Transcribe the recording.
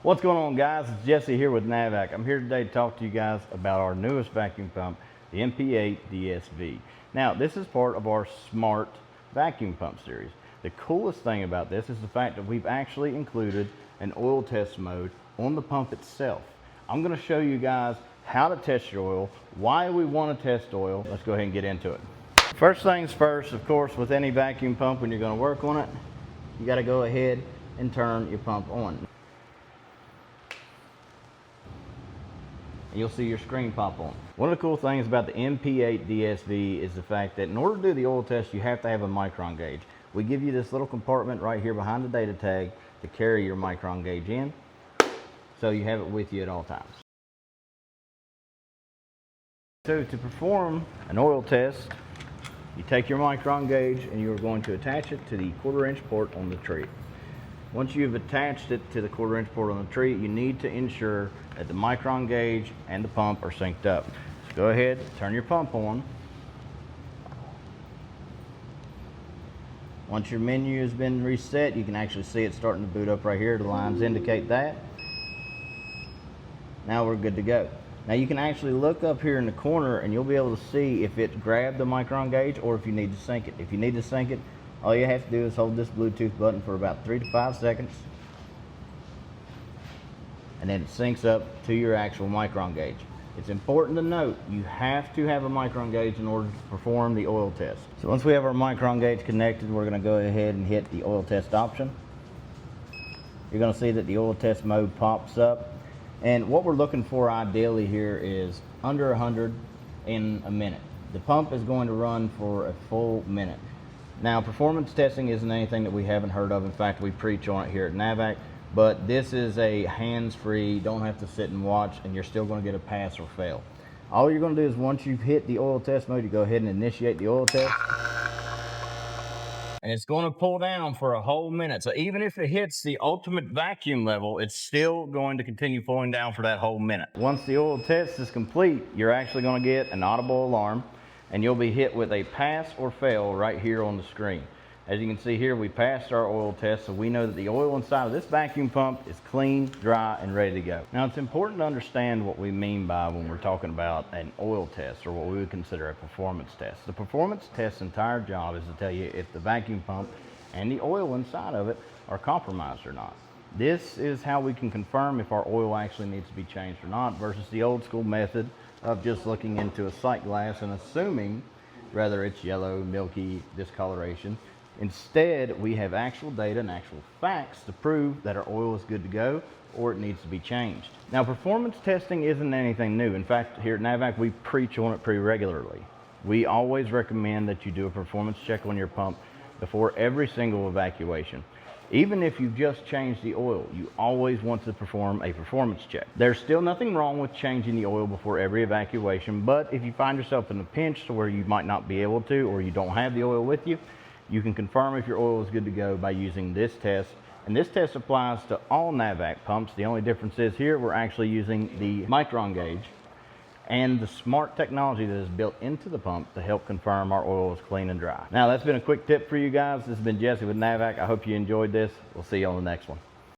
What's going on, guys? It's Jesse here with NAVAC. I'm here today to talk to you guys about our newest vacuum pump, the NP8DSV. Now, this is part of our smart vacuum pump series. The coolest thing about this is the fact that we've actually included an oil test mode on the pump itself. I'm going to show you guys how to test your oil, why we want to test oil. Let's go ahead and get into it. First things first, of course, with any vacuum pump, when you're going to work on it, you got to go ahead and turn your pump on. You'll see your screen pop on. One of the cool things about the NP8DSV is the fact that in order to do the oil test, you have to have a micron gauge. We give you this little compartment right here behind the data tag to carry your micron gauge in, so you have it with you at all times. So to perform an oil test, you take your micron gauge and you're going to attach it to the 1/4 inch port on the tree. Once you've attached it to the 1/4 inch port on the tree, you need to ensure that the micron gauge and the pump are synced up. So go ahead, turn your pump on. Once your menu has been reset, you can actually see it starting to boot up right here. The lines indicate that. Now we're good to go. Now you can actually look up here in the corner and you'll be able to see if it grabbed the micron gauge or if you need to sync it. If you need to sync it, all you have to do is hold this Bluetooth button for about 3 to 5 seconds, and then it syncs up to your actual micron gauge. It's important to note, you have to have a micron gauge in order to perform the oil test. So once we have our micron gauge connected, we're going to go ahead and hit the oil test option. You're going to see that the oil test mode pops up. And what we're looking for ideally here is under 100 in a minute. The pump is going to run for a full minute. Now, performance testing isn't anything that we haven't heard of. In fact, we preach on it here at NAVAC, but this is a hands-free, don't have to sit and watch, and you're still going to get a pass or fail. All you're going to do is once you've hit the oil test mode, you go ahead and initiate the oil test. And it's going to pull down for a whole minute. So even if it hits the ultimate vacuum level, it's still going to continue pulling down for that whole minute. Once the oil test is complete, you're actually going to get an audible alarm, and you'll be hit with a pass or fail right here on the screen. As you can see here, we passed our oil test, so we know that the oil inside of this vacuum pump is clean, dry, and ready to go. Now, it's important to understand what we mean by when we're talking about an oil test, or what we would consider a performance test. The performance test's entire job is to tell you if the vacuum pump and the oil inside of it are compromised or not. This is how we can confirm if our oil actually needs to be changed or not, versus the old school method of just looking into a sight glass and assuming whether it's yellow, milky, discoloration. Instead, we have actual data and actual facts to prove that our oil is good to go or it needs to be changed. Now, performance testing isn't anything new. In fact, here at NAVAC, we preach on it pretty regularly. We always recommend that you do a performance check on your pump before every single evacuation. Even if you've just changed the oil, you always want to perform a performance check. There's still nothing wrong with changing the oil before every evacuation, but if you find yourself in a pinch to where you might not be able to, or you don't have the oil with you, you can confirm if your oil is good to go by using this test. And this test applies to all NAVAC pumps. The only difference is here we're actually using the micron gauge and the smart technology that is built into the pump to help confirm our oil is clean and dry. Now, that's been a quick tip for you guys. This has been Jesse with NAVAC. I hope you enjoyed this. We'll see you on the next one.